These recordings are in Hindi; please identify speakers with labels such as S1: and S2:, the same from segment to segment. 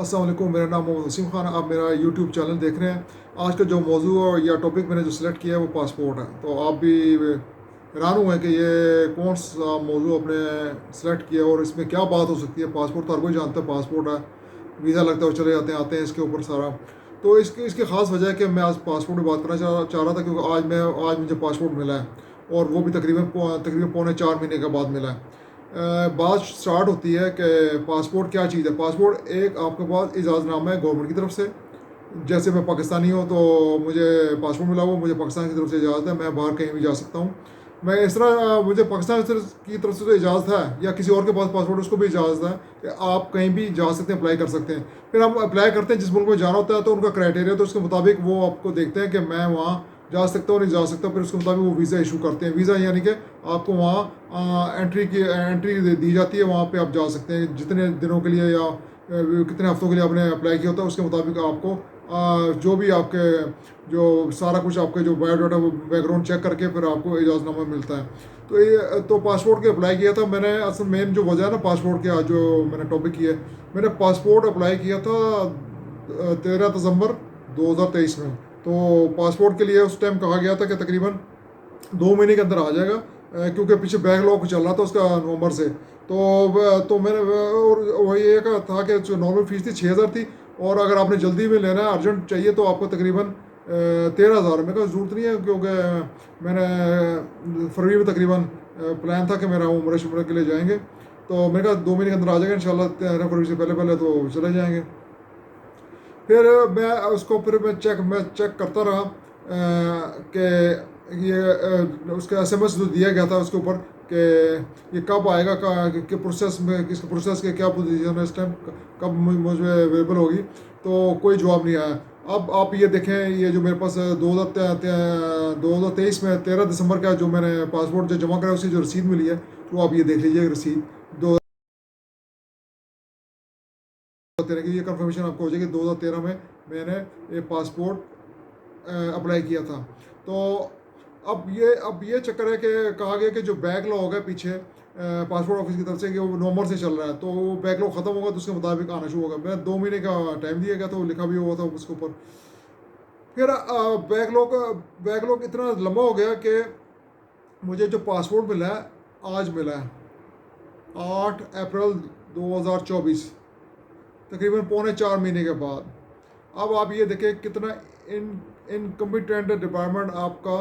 S1: अस्सलाम वालेकुम, मेरा नाम मोहम्मद वसीम ख़ान। आप मेरा यूट्यूब चैनल देख रहे हैं। आज का जो मौजू या टॉपिक मैंने जो सिलेक्ट किया है वो पासपोर्ट है। तो आप भी हैरान हुए कि ये कौन सा मौजू आपने सिलेक्ट किया और इसमें क्या बात हो सकती है। पासपोर्ट तो हर कोई जानता है, पासपोर्ट है, वीज़ा लगता है और चले जाते हैं, आते हैं इसके ऊपर सारा। तो इसकी इसकी ख़ास वजह है कि मैं आज पासपोर्ट की बात करना चाह रहा था, क्योंकि आज मुझे पासपोर्ट मिला है और वो भी तकरीबन पौने 4 महीने के बाद मिला है। बात स्टार्ट होती है कि पासपोर्ट क्या चीज़ है। पासपोर्ट एक आपके पास इजाज़तनामा है गवर्नमेंट की तरफ से। जैसे मैं पाकिस्तानी हूँ तो मुझे पासपोर्ट मिला हुआ, मुझे पाकिस्तान की तरफ से इजाज़त है, मैं बाहर कहीं भी जा सकता हूँ। मैं इस तरह मुझे पाकिस्तान की तरफ से तो इजाज़त है, या किसी और के पास पासपोर्ट उसको भी इजाज़त है कि आप कहीं भी जा सकते हैं, अप्लाई कर सकते हैं। फिर हम अप्लाई करते हैं, जिस मुल्क में जाना होता है तो उनका क्राइटेरिया, तो उसके मुताबिक वो आपको देखते हैं कि मैं वहाँ जा सकता हूँ नहीं जा सकता। फिर उसके मुताबिक वो वीज़ा इशू करते हैं। वीज़ा यानी कि आपको वहाँ एंट्री दी जाती है, वहाँ पे आप जा सकते हैं जितने दिनों के लिए या कितने हफ्तों के लिए आपने अप्लाई किया होता है, उसके मुताबिक आपको जो भी आपके जो सारा कुछ आपके जो बायोडाटा बैकग्राउंड चेक करके फिर आपको इजाज़तनामा मिलता है। तो पासपोर्ट के अप्लाई किया था मैंने। असल मेन जो वजह है ना पासपोर्ट के, आज जो मैंने टॉपिक किया, मैंने पासपोर्ट अप्लाई किया था 13 दिसंबर 2023 में। तो पासपोर्ट के लिए उस टाइम कहा गया था कि तकरीबन 2 महीने के अंदर आ जाएगा, क्योंकि पीछे बैकलॉग चल रहा था उसका नवंबर से। तो मैंने और वही एक था कि जो नॉर्मल फीस थी 6,000 थी, और अगर आपने जल्दी में लेना है, अर्जेंट चाहिए, तो आपको तकरीबन 13,000। मेरे को ज़रूरत नहीं है, क्योंकि मैंने फरवरी में तकरीबन प्लान था कि मेरा उम्र शुम्र के लिए जाएंगे। तो मेरे कहा 2 महीने के अंदर आ जाएगा इंशाल्लाह, 13 फरवरी से पहले पहले तो चले जाएंगे। फिर मैं चेक करता रहा कि ये उसका एसएमएस जो दिया गया था उसके ऊपर कि ये कब आएगा, कि प्रोसेस में किस प्रोसेस के क्या पोजीशन है इस टाइम, कब मुझे अवेलेबल होगी। तो कोई जवाब नहीं आया। अब आप ये देखें, ये जो मेरे पास 2023 में 13 दिसंबर का जो मैंने पासपोर्ट जो जमा कराया, उसकी जो रसीद मिली है, तो आप ये देख लीजिए रसीद। 2013 की ये कंफर्मेशन आपको हो जाएगी। 2013 में मैंने ये पासपोर्ट अप्लाई किया था। तो अब ये चक्कर है कि कहा गया कि जो बैकलॉग है पीछे पासपोर्ट ऑफिस की तरफ से, कि वो नवंबर से चल रहा है, तो वो बैकलॉग ख़त्म होगा तो उसके मुताबिक आना शुरू होगा। मैं 2 महीने का टाइम दिया गया था, वो लिखा भी हुआ था उसके ऊपर। फिर बैकलॉग इतना लंबा हो गया कि मुझे जो पासपोर्ट मिला है आज मिला है, 8 अप्रैल 2024, तकरीबन पौने 4 महीने के बाद। अब आप ये देखें कितना इन इनकम्पिटेंट डिपार्टमेंट आपका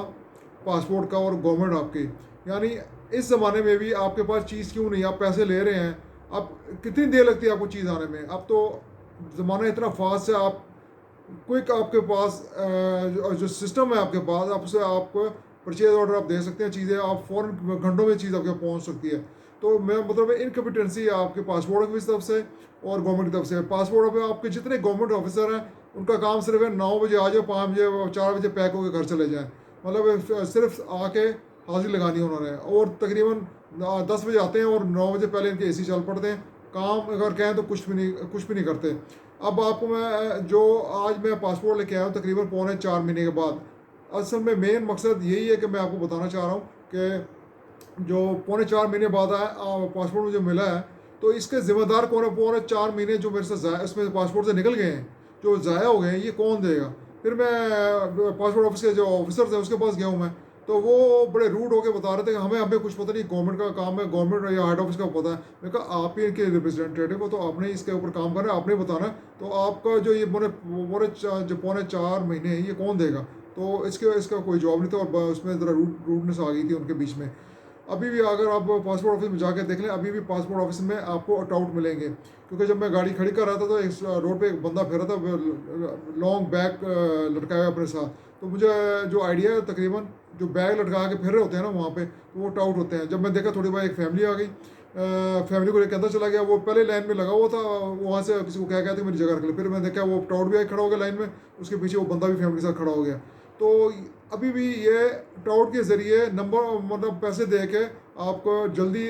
S1: पासपोर्ट का और गवर्नमेंट आपकी। यानी इस ज़माने में भी आपके पास चीज़ क्यों नहीं, आप पैसे ले रहे हैं, अब कितनी देर लगती है आपको चीज़ आने में। अब तो ज़माना इतना फास्ट है, आप क्विक आपके पास जो सिस्टम है आपके पास, आप उसे आप परचेज ऑर्डर आप दे सकते हैं, चीज़ें आप फ़ौरन घंटों में चीज़ आपके पहुंच सकती है। तो मैं मतलब इनकम्पिटेंसी है आपके पासपोर्ट की तरफ से और गवर्नमेंट की तरफ से। पासपोर्ट पे आपके जितने गवर्नमेंट ऑफिसर हैं, उनका काम सिर्फ है 9 बजे आ जाओ, 5 बजे 4 बजे पैक होकर घर चले जाएँ। मतलब सिर्फ आके हाजिरी लगानी है उन्होंने, और तकरीबन 10 बजे आते हैं और 9 बजे पहले इनके एसी चल पड़ते हैं। काम अगर कहें तो कुछ भी नहीं करते। अब आपको मैं जो आज मैं पासपोर्ट लेके आया हूँ तकरीबन पौने 4 महीने के बाद, असल में मेन मकसद यही है कि मैं आपको बताना चाह रहा हूँ कि जो पौने 4 महीने बाद आया पासपोर्ट मुझे मिला है, तो इसके ज़िम्मेदार कौन है। पौने 4 महीने जो मेरे साथ ज़ाया इसमें पासपोर्ट से निकल गए हैं, जो ज़ाया हो गए हैं, ये कौन देगा। फिर मैं पासपोर्ट ऑफिस के जो ऑफिसर थे उसके पास गया हूँ मैं, तो वो बड़े रूड होकर बता रहे थे कि हमें हमें कुछ पता नहीं, गवर्नमेंट का काम है, गवर्नमेंट या हेड ऑफिस का पता है। मैं कहा आप ही इनके रिप्रेजेंटेटिव हो, तो आपने इसके ऊपर काम करना है, आपने बताना है। तो आपका जो ये जो पौने 4 महीने हैं, ये कौन देगा। तो इसका कोई जवाब नहीं था, और उसमें ज़रा रूडनेस आ गई थी उनके बीच में। अभी भी अगर आप पासपोर्ट ऑफिस में जाकर देख लें, अभी भी पासपोर्ट ऑफिस में आपको अटाउट मिलेंगे। क्योंकि जब मैं गाड़ी खड़ी कर रहा था तो एक रोड पे एक बंदा फिर रहा था लॉन्ग बैग लटकाया हुआ अपने साथ। तो मुझे जो आइडिया है, तकरीबन जो बैग लटका के फिर रहे होते हैं ना वहाँ पे, तो वो टाउट होते हैं। जब मैं देखा थोड़ी बार एक फैमिली आ गई, फैमिली को लेकर अंदर चला गया, वो पहले लाइन में लगा हुआ था, वहाँ से किसी को क्या कहते मेरी जगह रख ले। फिर मैं देखा वो टाउट भी खड़ा हो गया लाइन में, उसके पीछे वो बंदा भी फैमिली के साथ खड़ा हो गया। तो अभी भी ये टाउट के ज़रिए नंबर मतलब पैसे दे के आपको जल्दी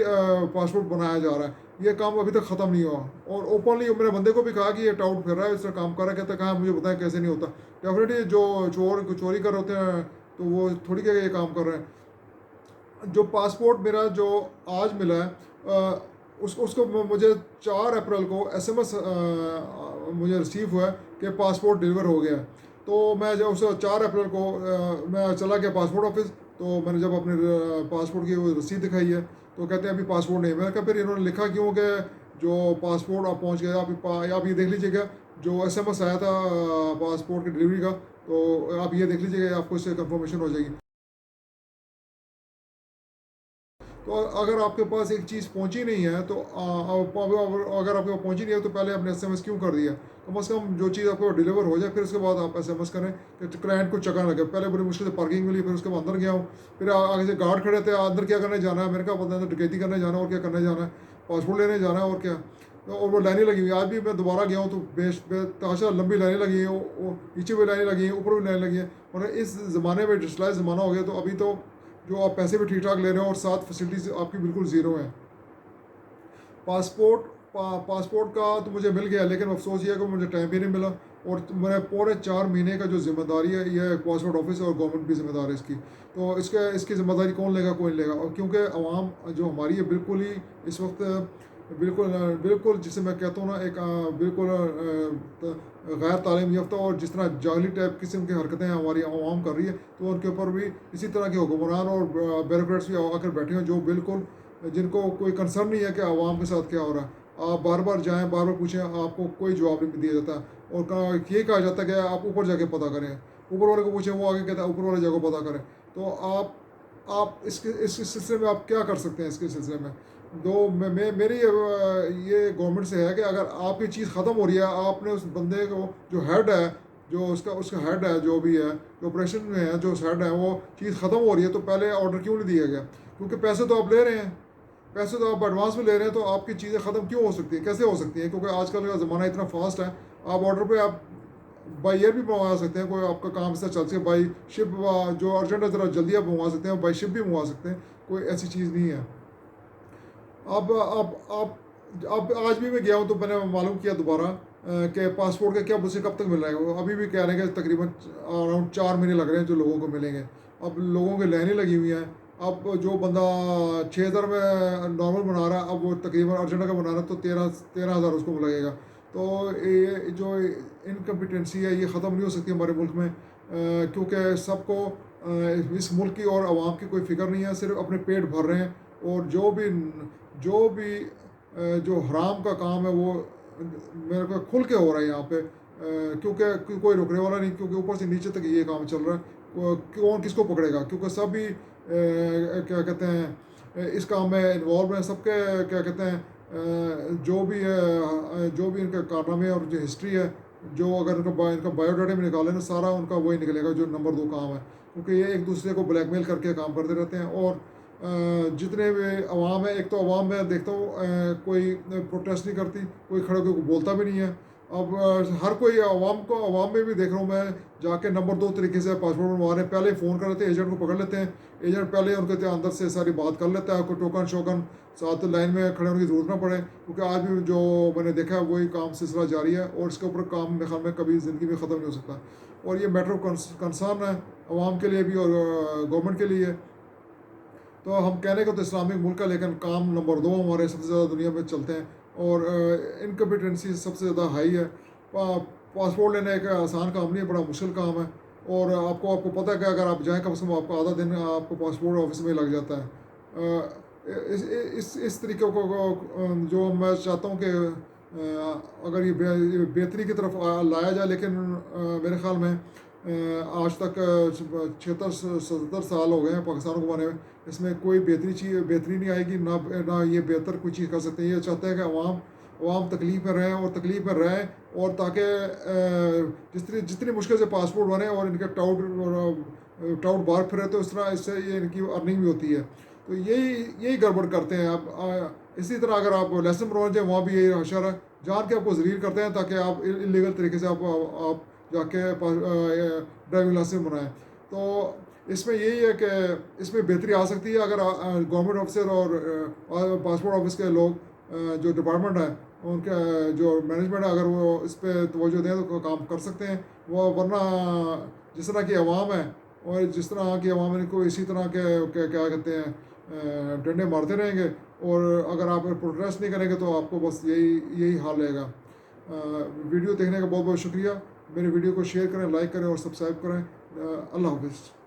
S1: पासपोर्ट बनाया जा रहा है। ये काम अभी तक ख़त्म नहीं हुआ। और ओपनली मेरे बंदे को भी कहा कि ये टाउट फिर रहा है, इस तरह काम कर रहा है, कहता कहाँ मुझे बताएं कैसे नहीं होता। डेफिनेटली जो चोरी कर रहे होते हैं तो वो थोड़ी क्या ये काम कर रहे हैं। जो पासपोर्ट मेरा जो आज मिला है, उसको मुझे 4 अप्रैल को एसएमएस मुझे रिसीव हुआ है कि पासपोर्ट डिलीवर हो गया। तो मैं जब उस 4 अप्रैल को मैं चला गया पासपोर्ट ऑफिस। तो मैंने जब अपने पासपोर्ट की वो रसीद दिखाई है तो कहते हैं अभी पासपोर्ट नहीं है। मैंने कहा फिर इन्होंने लिखा क्यों कि जो पासपोर्ट आप पहुंच गया, आप ये देख लीजिएगा जो एसएमएस आया था पासपोर्ट की डिलीवरी का, तो आप ये देख लीजिएगा, आपको इससे कंफर्मेशन हो जाएगी। तो अगर आपके पास एक चीज़ पहुंची नहीं है तो अगर आपके पास पहुंची नहीं है तो पहले आपने एसएमएस क्यों कर दिया? कम से कम जो चीज़ आपको डिलीवर हो जाए फिर उसके बाद आप एसएमएस करें कि क्लाइंट को चकना लगे। पहले बड़ी मुश्किल से पार्किंग मिली, फिर उसके बाद अंदर गया हूँ, फिर आगे से गार्ड खड़े थे, अंदर क्या करने जाना है? मैंने कहा पता नहीं, डकैती करने जाना है और क्या करने जाना है, पासपोर्ट लेने जाना है और क्या। तो और वो लाइनें लगी हुई, आज भी मैं दोबारा गया हूँ तो बेताशा लंबी लाइनें लगी हैं, नीचे भी लाइनें लगी हैं, ऊपर भी लाइन लगी है। और इस ज़माने में डिजिटलाइज ज़माना हो गया तो अभी तो जो आप पैसे भी ठीक ठाक ले रहे हो और साथ फैसिलिटीज़ आपकी बिल्कुल ज़ीरो है। पासपोर्ट का तो मुझे मिल गया, लेकिन अफसोस ये है कि मुझे टाइम भी नहीं मिला। और मेरे पूरे 4 महीने का जो जिम्मेदारी है ये पासपोर्ट ऑफिस और गवर्नमेंट भी जिम्मेदार है इसकी। तो इसकी जिम्मेदारी कौन लेगा? कोई नहीं लेगा। और क्योंकि आवाम जो हमारी है बिल्कुल ही इस वक्त बिल्कुल बिल्कुल जिसे मैं कहता हूँ ना, एक बिल्कुल गैर तालीम याफ्ता और जिस तरह जाली टाइप किस्म की हरकतें हमारी आवाम कर रही है, तो उनके ऊपर भी इसी तरह के हुक्मरान और ब्यूरोक्रेट्स भी आकर बैठे हैं जो बिल्कुल जिनको कोई कंसर्न नहीं है कि आवाम के साथ क्या हो रहा है। आप बार बार जाएं, बार बार पूछें, आपको कोई जवाब नहीं दिया जाता। और ये कहा जाता है कि आप ऊपर जाके पता करें, ऊपर वाले को पूछें, वो आगे कहता है ऊपर वाले जगह पता करें। तो आप इस सिलसिले में आप क्या कर सकते हैं? इसके सिलसिले में दो मेरी ये गवर्नमेंट से है कि अगर आपकी चीज़ ख़त्म हो रही है, आपने उस बंदे को जो हेड है, जो उसका हेड है, जो भी है, जो ऑपरेशन में है, जो हेड है, वो चीज़ ख़त्म हो रही है तो पहले ऑर्डर क्यों नहीं दिया गया? क्योंकि पैसे तो आप ले रहे हैं, पैसे तो आप एडवांस में ले रहे हैं, तो आपकी चीज़ें ख़त्म क्यों हो सकती हैं? कैसे हो सकती हैं? क्योंकि आजकल का ज़माना इतना फास्ट है, आप ऑर्डर पे आप बाई एयर भी मंगवा सकते हैं। कोई आपका काम ऐसा चल सके, बाई शिप जो अर्जेंट है ज़रा जल्दी आप मंगवा सकते हैं, बाई शिप भी मंगवा सकते हैं, कोई ऐसी चीज़ नहीं है। अब आज भी मैं गया हूँ तो मैंने मालूम किया दोबारा कि पासपोर्ट का क्या मुझे कब तक मिल रहा है। वो अभी भी कह रहे हैं कि तकरीबन अराउंड 4 महीने लग रहे हैं जो लोगों को मिलेंगे। अब लोगों की लाइनें लगी हुई हैं। अब जो बंदा 6,000 में नॉर्मल बना रहा है, अब वो तकरीबन अर्जेंट का बना रहा है तो 13,000 उसको लगेगा। तो ये जो इनकम्पिटेंसी है ये ख़त्म नहीं हो सकती हमारे मुल्क में, क्योंकि सबको इस मुल्क की और आवाम की कोई फ़िक्र नहीं है, सिर्फ अपने पेट भर रहे हैं। और जो भी जो हराम का काम है वो मेरे को खुल के हो रहा है यहाँ पे, क्योंकि कोई रुकने वाला नहीं, क्योंकि ऊपर से नीचे तक ये काम चल रहा है। कौन किसको पकड़ेगा? क्योंकि सभी क्या कहते हैं इस काम में इन्वॉल्व हैं। सबके क्या कहते हैं जो भी इनके कारनामे और जो हिस्ट्री है, जो अगर इनका बायोडाटा में निकाले ना, सारा उनका वही निकलेगा जो नंबर 2 काम है। क्योंकि ये एक दूसरे को ब्लैकमेल करके काम करते रहते हैं। और जितने भी अवाम है, एक तो अवाम में देखता हूँ कोई प्रोटेस्ट नहीं करती, कोई खड़े होकर बोलता भी नहीं है। अब हर कोई अवाम में भी देख रहा हूँ मैं, जाके नंबर 2 तरीके से पासपोर्ट बनवा रहे हैं। पहले फ़ोन कर लेते हैं, एजेंट को पकड़ लेते हैं, एजेंट पहले उनके अंदर से सारी बात कर लेता है, कोई टोकन शोकन साथ लाइन में खड़े होने की ज़रूरत ना पड़े। क्योंकि आज भी जो मैंने देखा है वही काम सिलसिला जारी है और इसके ऊपर काम मेरे ख्याल में कभी ज़िंदगी में ख़त्म नहीं हो सकता। और ये मैटर ऑफ कंसर्न है अवाम के लिए भी और गवर्नमेंट के लिए। तो हम कहने को तो इस्लामिक मुल्क है, लेकिन काम नंबर 2 हमारे सबसे ज़्यादा दुनिया में चलते हैं। और इनकम्पिटेंसी सबसे ज़्यादा हाई है। पासपोर्ट लेना एक आसान काम नहीं है, बड़ा मुश्किल काम है। और आपको पता है कि अगर आप जाएँ कम से कम आपको आधा दिन आपको पासपोर्ट ऑफिस में लग जाता है। इस तरीके जो मैं चाहता हूँ कि अगर ये बेहतरी की तरफ लाया जाए, लेकिन मेरे ख्याल में आज तक 76-77 साल हो गए हैं पाकिस्तान को बने हुए, इसमें कोई बेहतरी नहीं आएगी, ना ये बेहतर कोई चीज़ कर सकते हैं। ये चाहते हैं कि अवाम तकलीफ़ में रहें और तकलीफ़ में रहें, और ताकि जितनी मुश्किल से पासपोर्ट बने और इनके टाउट बाहर फिरे, तो इस तरह इससे ये इनकी अर्निंग भी होती है। तो यही गड़बड़ करते हैं। अब इसी तरह अगर आप लेसन बनवाना चाहिए, वहाँ भी यही हशर है, जान के आपको ज़लील करते हैं ताकि आप इलीगल तरीके से आप जाके ड्राइविंग लाइसेंस बनाएं। तो इसमें यही है कि इसमें बेहतरी आ सकती है अगर गवर्नमेंट ऑफिसर और पासपोर्ट ऑफिस के लोग जो डिपार्टमेंट है उनका जो मैनेजमेंट है, अगर वो इस पर तवज्जो दें तो काम कर सकते हैं वो। वरना जिस तरह की आवाम है और जिस तरह की आवाम इनको इसी तरह के क्या कहते हैं डंडे मारते रहेंगे, और अगर आप प्रोटेस्ट नहीं करेंगे तो आपको बस यही हाल रहेगा। वीडियो देखने का बहुत बहुत शुक्रिया। मेरे वीडियो को शेयर करें, लाइक करें और सब्सक्राइब करें। अल्लाह हाफिज़।